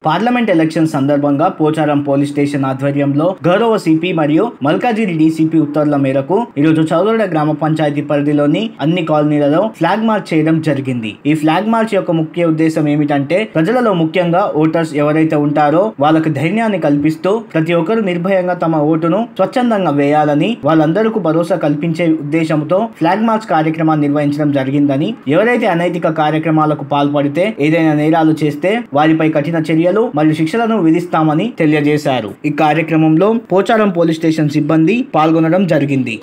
Parliament election సందర్భంగా Pocharam police station ఆధ్వర్యంలో గౌరవ సిపి మరియు మల్కాజిగిరి డీసీపీ ఉత్తర్వుల మేరకు ఈరోజు చౌదరుడ గ్రామ పంచాయతీ పరిధిలోని అన్ని కాలనీలలో ఫ్లాగ్ మార్చ్ చేయడం జరిగింది. ఈ ఫ్లాగ్ మార్చ్ యొక్క ముఖ్య ఉద్దేశం ఏమిటంటే ప్రజలలో ముఖ్యంగా ఓటర్స్ ఎవరైతే ఉంటారో వాళ్ళకి ధైర్యాన్ని కల్పిస్తూ ప్రతి ఒక్కరు నిర్భయంగా తమ ఓటును స్వచ్ఛందంగా వేయాలని వాళ్ళందరికీ భరోసా కల్పించే ఉద్దేశంతో ఫ్లాగ్ మార్చ్ కార్యక్రమాన్ని నిర్వహించడం జరిగిందని, ఎవరైతే అనైతిక కార్యక్రమాలకు పాల్పడితే ఏదైనా నేరాలు చేస్తే వారిపై కఠిన చర్యలు మరియు శిక్షలను విధిస్తామని తెలియజేశారు. ఈ కార్యక్రమంలో పోచారం పోలీస్ స్టేషన్ సిబ్బంది పాల్గొనడం జరిగింది.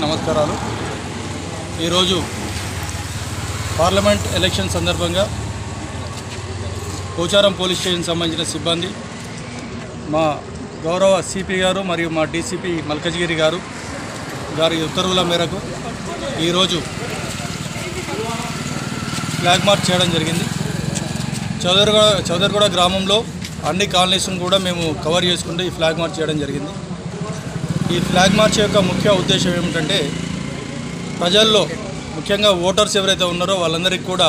నమస్కారాలు. ఈరోజు పార్లమెంట్ ఎలక్షన్ సందర్భంగా పోచారం పోలీస్ స్టేషన్ సంబంధించిన సిబ్బంది, మా గౌరవ సిపి గారు మరియు మా డీసీపీ మల్కాజిగిరి గారి ఉత్తర్వుల మేరకు ఈరోజు ఫ్లాగ్ మార్చ్ చేయడం జరిగింది. చౌదరుగూడ గ్రామంలో అన్ని కాలనీస్ను కూడా మేము కవర్ చేసుకుంటూ ఈ ఫ్లాగ్ మార్చ్ చేయడం జరిగింది. ఈ ఫ్లాగ్ మార్చ్ యొక్క ముఖ్య ఉద్దేశం ఏమిటంటే ప్రజల్లో ముఖ్యంగా ఓటర్స్ ఎవరైతే ఉన్నారో వాళ్ళందరికీ కూడా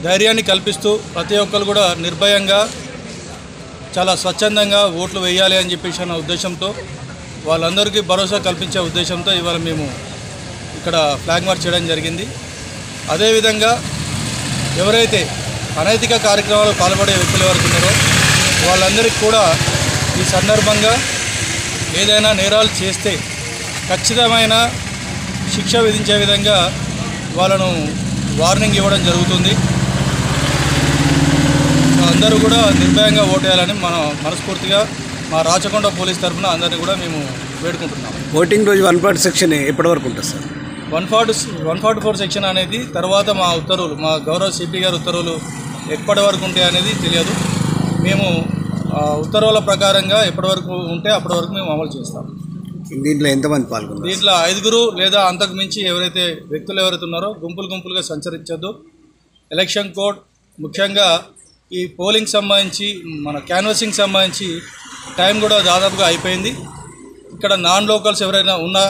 ధైర్యాన్ని కల్పిస్తూ ప్రతి ఒక్కరు కూడా నిర్భయంగా చాలా స్వచ్ఛందంగా ఓట్లు వేయాలి అని చెప్పేసి అన్న ఉద్దేశంతో వాళ్ళందరికీ భరోసా కల్పించే ఉద్దేశంతో ఇవాళ మేము ఇక్కడ ఫ్లాగ్ మార్చ్ చేయడం జరిగింది. అదేవిధంగా ఎవరైతే అనైతిక కార్యక్రమాలు పాల్పడే వ్యక్తులు ఎవరికి ఉన్నారో వాళ్ళందరికీ కూడా ఈ సందర్భంగా ఏదైనా నేరాలు చేస్తే ఖచ్చితమైన శిక్ష విధించే విధంగా వాళ్ళను వార్నింగ్ ఇవ్వడం జరుగుతుంది. అందరూ కూడా నిర్భయంగా ఓటేయాలని మనం మనస్ఫూర్తిగా మా రాచకొండ పోలీస్ తరఫున అందరినీ కూడా మేము వేడుకుంటున్నాం. ఓటింగ్ రోజు 140 సెక్షన్ ఎప్పటి వరకు ఉంటుంది సార్? 144 సెక్షన్ అనేది తర్వాత మా ఉత్తర్వులు, మా గౌరవ సిపి గారి ఉత్తర్వులు ఎప్పటి వరకు ఉంటాయి అనేది తెలియదు. మేము ఉత్తర్వుల ప్రకారంగా ఎప్పటి వరకు ఉంటే అప్పటి వరకు మేము అమలు చేస్తాం. దీంట్లో ఎంతమంది పాల్గొన్నారు? దీంట్లో 5 లేదా అంతకు మించి ఎవరైతే వ్యక్తులు ఎవరైతే ఉన్నారో గుంపులుగా సంచరించొద్దు. ఎలక్షన్ కోడ్ ముఖ్యంగా ఈ పోలింగ్ సంబంధించి మన క్యాన్వాసింగ్ సంబంధించి టైం కూడా దాదాపుగా అయిపోయింది. ఇక్కడ నాన్ లోకల్స్ ఎవరైనా ఉన్నా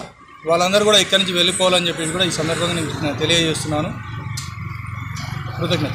వాళ్ళందరూ కూడా ఇక్కడి నుంచి వెళ్ళిపోవాలని చెప్పేసి కూడా ఈ సందర్భంగా నేను తెలియజేస్తున్నాను. కృతజ్ఞత.